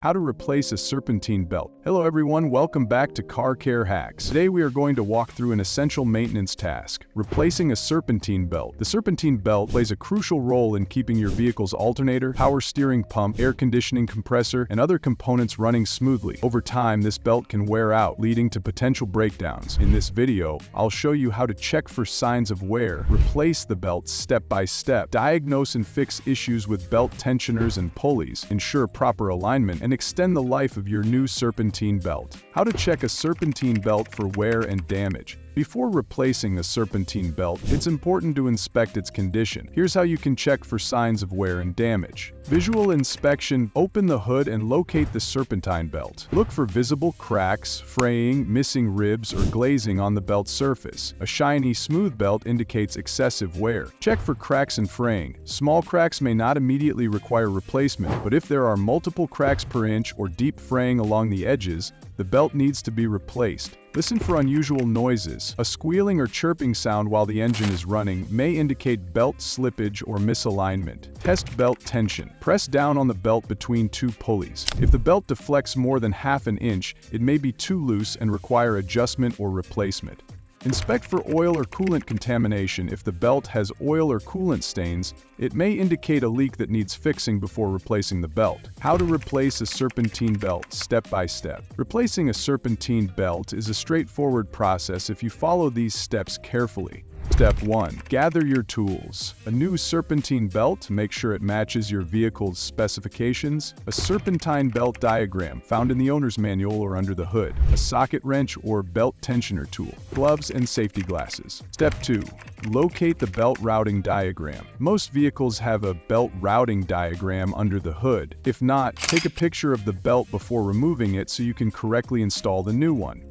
How to replace a serpentine belt. Hello everyone, welcome back to Car Care Hacks. Today we are going to walk through an essential maintenance task, replacing a serpentine belt. The serpentine belt plays a crucial role in keeping your vehicle's alternator, power steering pump, air conditioning compressor, and other components running smoothly. Over time, this belt can wear out, leading to potential breakdowns. In this video, I'll show you how to check for signs of wear, replace the belt step by step, diagnose and fix issues with belt tensioners and pulleys, ensure proper alignment, and extend the life of your new serpentine belt. How to check a serpentine belt for wear and damage. Before replacing a serpentine belt, it's important to inspect its condition. Here's how you can check for signs of wear and damage. Visual inspection: open the hood and locate the serpentine belt. Look for visible cracks, fraying, missing ribs, or glazing on the belt surface. A shiny, smooth belt indicates excessive wear. Check for cracks and fraying. Small cracks may not immediately require replacement, but if there are multiple cracks per inch or deep fraying along the edges, the belt needs to be replaced. Listen for unusual noises. A squealing or chirping sound while the engine is running may indicate belt slippage or misalignment. Test belt tension. Press down on the belt between two pulleys. If the belt deflects more than half an inch, it may be too loose and require adjustment or replacement. Inspect for oil or coolant contamination. If the belt has oil or coolant stains, it may indicate a leak that needs fixing before replacing the belt. How to replace a serpentine belt step by step. Replacing a serpentine belt is a straightforward process if you follow these steps carefully. Step 1. Gather your tools. A new serpentine belt, make sure it matches your vehicle's specifications. A serpentine belt diagram, found in the owner's manual or under the hood. A socket wrench or belt tensioner tool. Gloves and safety glasses. Step 2. Locate the belt routing diagram. Most vehicles have a belt routing diagram under the hood. If not, take a picture of the belt before removing it so you can correctly install the new one.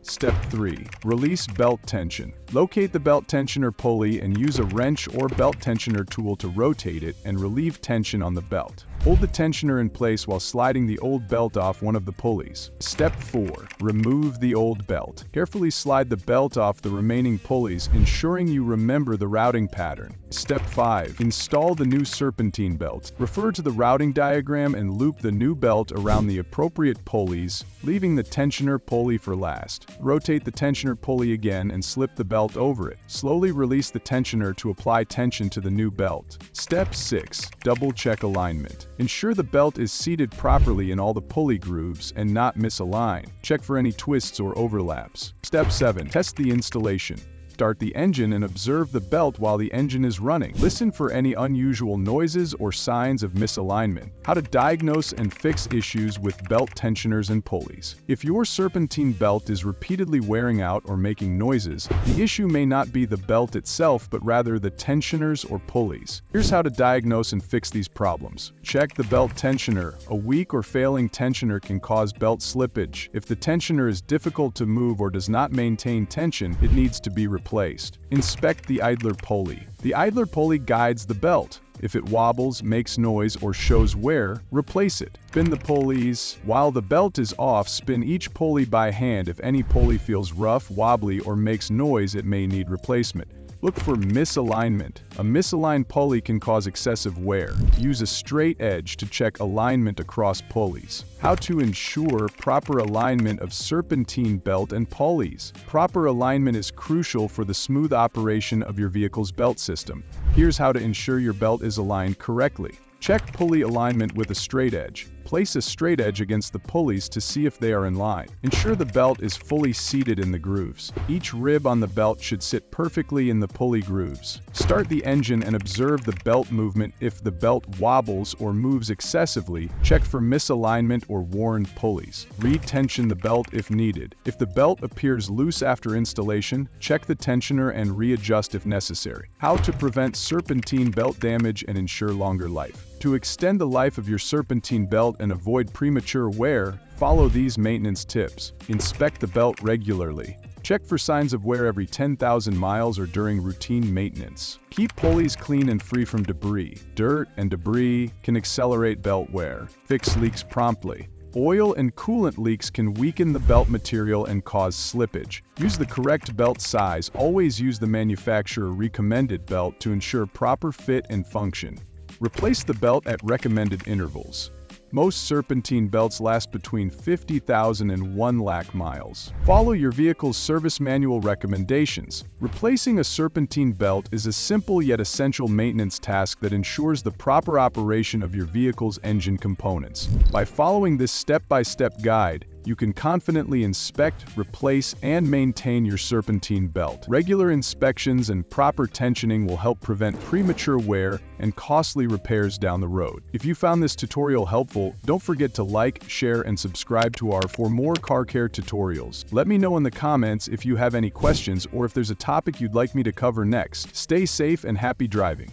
Step 3. Release belt tension. Locate the belt tensioner pulley and use a wrench or belt tensioner tool to rotate it and relieve tension on the belt. Hold the tensioner in place while sliding the old belt off one of the pulleys. Step 4. Remove the old belt. Carefully slide the belt off the remaining pulleys, ensuring you remember the routing pattern. Step 5. Install the new serpentine belt. Refer to the routing diagram and loop the new belt around the appropriate pulleys, leaving the tensioner pulley for last. Rotate the tensioner pulley again and slip the belt over it. Slowly release the tensioner to apply tension to the new belt. Step 6. Double-check alignment. Ensure the belt is seated properly in all the pulley grooves and not misaligned. Check for any twists or overlaps. Step 7. Test the installation. Start the engine and observe the belt while the engine is running. Listen for any unusual noises or signs of misalignment. How to diagnose and fix issues with belt tensioners and pulleys. If your serpentine belt is repeatedly wearing out or making noises, the issue may not be the belt itself but rather the tensioners or pulleys. Here's how to diagnose and fix these problems. Check the belt tensioner. A weak or failing tensioner can cause belt slippage. If the tensioner is difficult to move or does not maintain tension, it needs to be replaced. Inspect the idler pulley. The idler pulley guides the belt. If it wobbles, makes noise, or shows wear, replace it. Spin the pulleys. While the belt is off, spin each pulley by hand. If any pulley feels rough, wobbly, or makes noise, it may need replacement. Look for misalignment. A misaligned pulley can cause excessive wear. Use a straight edge to check alignment across pulleys. How to ensure proper alignment of serpentine belt and pulleys. Proper alignment is crucial for the smooth operation of your vehicle's belt system. Here's how to ensure your belt is aligned correctly. Check pulley alignment with a straight edge. Place a straight edge against the pulleys to see if they are in line. Ensure the belt is fully seated in the grooves. Each rib on the belt should sit perfectly in the pulley grooves. Start the engine and observe the belt movement. If the belt wobbles or moves excessively, check for misalignment or worn pulleys. Re-tension the belt if needed. If the belt appears loose after installation, check the tensioner and readjust if necessary. How to prevent serpentine belt damage and ensure longer life. To extend the life of your serpentine belt and avoid premature wear, follow these maintenance tips. Inspect the belt regularly. Check for signs of wear every 10,000 miles or during routine maintenance. Keep pulleys clean and free from debris. Dirt and debris can accelerate belt wear. Fix leaks promptly. Oil and coolant leaks can weaken the belt material and cause slippage. Use the correct belt size. Always use the manufacturer-recommended belt to ensure proper fit and function. Replace the belt at recommended intervals. Most serpentine belts last between 50,000 and 1 lakh miles. Follow your vehicle's service manual recommendations. Replacing a serpentine belt is a simple yet essential maintenance task that ensures the proper operation of your vehicle's engine components. By following this step-by-step guide, you can confidently inspect, replace, and maintain your serpentine belt. Regular inspections and proper tensioning will help prevent premature wear and costly repairs down the road. If you found this tutorial helpful, don't forget to like, share, and subscribe to for more car care tutorials. Let me know in the comments if you have any questions or if there's a topic you'd like me to cover next. Stay safe and happy driving.